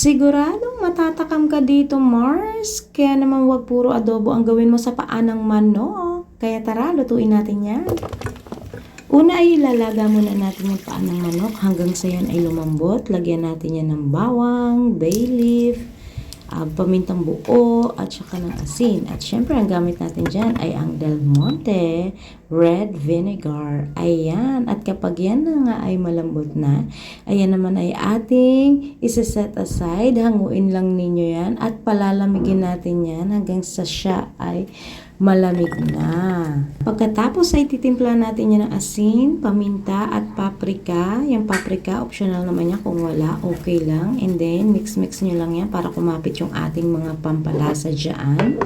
Siguradong matatakam ka dito, Mars. Kaya naman wag puro adobo ang gawin mo sa paa ng manok. Kaya tara, lutuin natin yan. Una ay ilalaga muna natin yung paa ng manok hanggang sa yan ay lumambot. Lagyan natin yan ng bawang, bay leaf, pamintang buo, at saka ng asin. At syempre, ang gamit natin dyan ay ang Del Monte red vinegar. Ayan. At kapag yan na nga ay malambot na, ayan naman ay ating isa-set aside. Hanguin lang ninyo yan at palalamigin natin yan hanggang sa siya ay malamig na. Pagkatapos ay titimpla natin yan ng asin, paminta at paprika. Yung paprika, optional naman yan. Kung wala, okay lang. And then, mix-mix nyo lang yan para kumapit yung ating mga pampalasa dyan.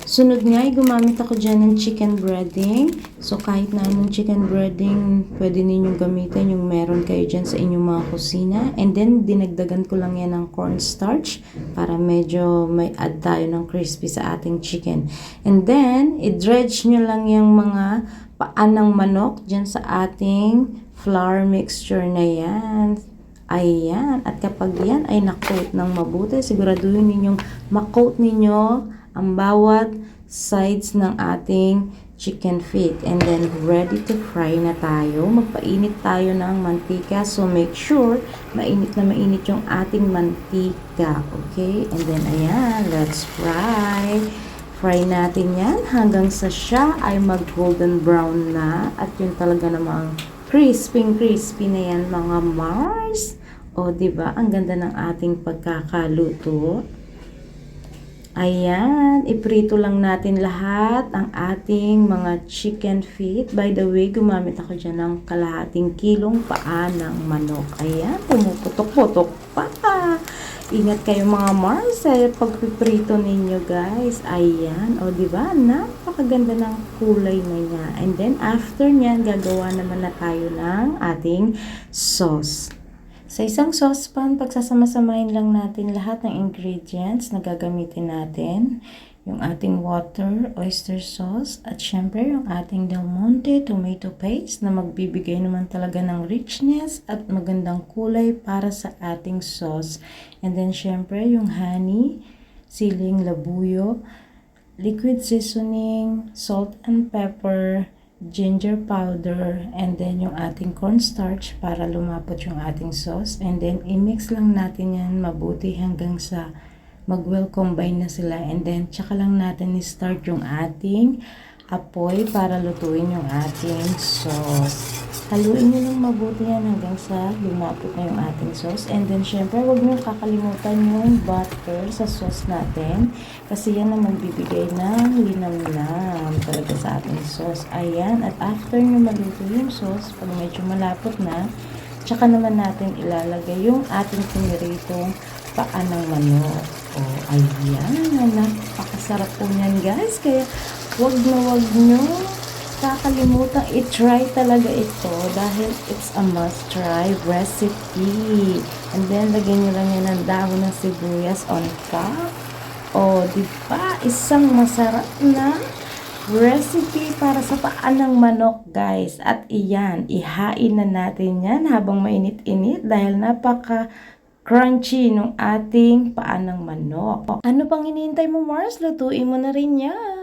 Sunod nga ay gumamit ako dyan ng chicken breading. So kahit na anong chicken breading, pwede ninyong gamitin yung meron kayo dyan sa inyong mga kusina. And then dinagdagan ko lang yan ng cornstarch para medyo may add tayo ng crispy sa ating chicken. And then i-dredge nyo lang yung mga paan ng manok dyan sa ating flour mixture na yan. Ayan. At kapag yan ay na-coat ng mabuti, siguraduhin ninyong ma-coat ninyo ang bawat sides ng ating chicken feet. And then, ready to fry na tayo. Magpainit tayo ng mantika. So, make sure mainit na mainit yung ating mantika. Okay? And then, ayan. Let's fry. Fry natin yan hanggang sa siya ay mag-golden brown na. At yun talaga namang crispy na yan, mga Mars. O, diba? Ang ganda ng ating pagkakaluto. Ayan, iprito lang natin lahat ang ating mga chicken feet. By the way, gumamit ako dyan ng kalahating kilong paa ng manok. Ayan, pumuputok-putok pa. Ingat kayo mga Mars sa pagpiprito ninyo, guys. Ayan, o diba? Napakaganda ng kulay na niya. And then, after nyan, gagawa naman na tayo ng ating sauce. Sa isang saucepan, pagsasama-samahin lang natin lahat ng ingredients na gagamitin natin. Yung ating water, oyster sauce, at syempre yung ating Del Monte tomato paste na magbibigay naman talaga ng richness at magandang kulay para sa ating sauce. And then syempre yung honey, siling labuyo, liquid seasoning, salt and pepper, ginger powder, and then yung ating cornstarch para lumapot yung ating sauce. And then i-mix lang natin yan mabuti hanggang sa mag-well combine na sila. And then tsaka lang natin i-start yung ating apoy para lutuin yung ating sauce. Haluin nyo lang mabuti yan hanggang sa lumapot na yung ating sauce. And then syempre wag nyo kakalimutan yung butter sa sauce natin kasi yan ang magbibigay ng linamnam talaga sa ating sauce. Ayan, at after nyo maluto yung sauce, pag medyo malapot na, tsaka naman natin ilalagay yung ating piniritong paa ng manok. O, ayan, napakasarap po yan, guys. Kaya wag nyo kakalimutan i-try talaga ito dahil it's a must-try recipe. And then, lagyan nyo lang yan ng dahon ng sibuyas on top. O, diba? Isang masarap na recipe para sa paa ng manok, guys. At iyan, ihain na natin yan habang mainit-init dahil napaka-crunchy ng ating paa ng manok. Ano pang hinihintay mo, Mars? Lutuin mo na rin yan.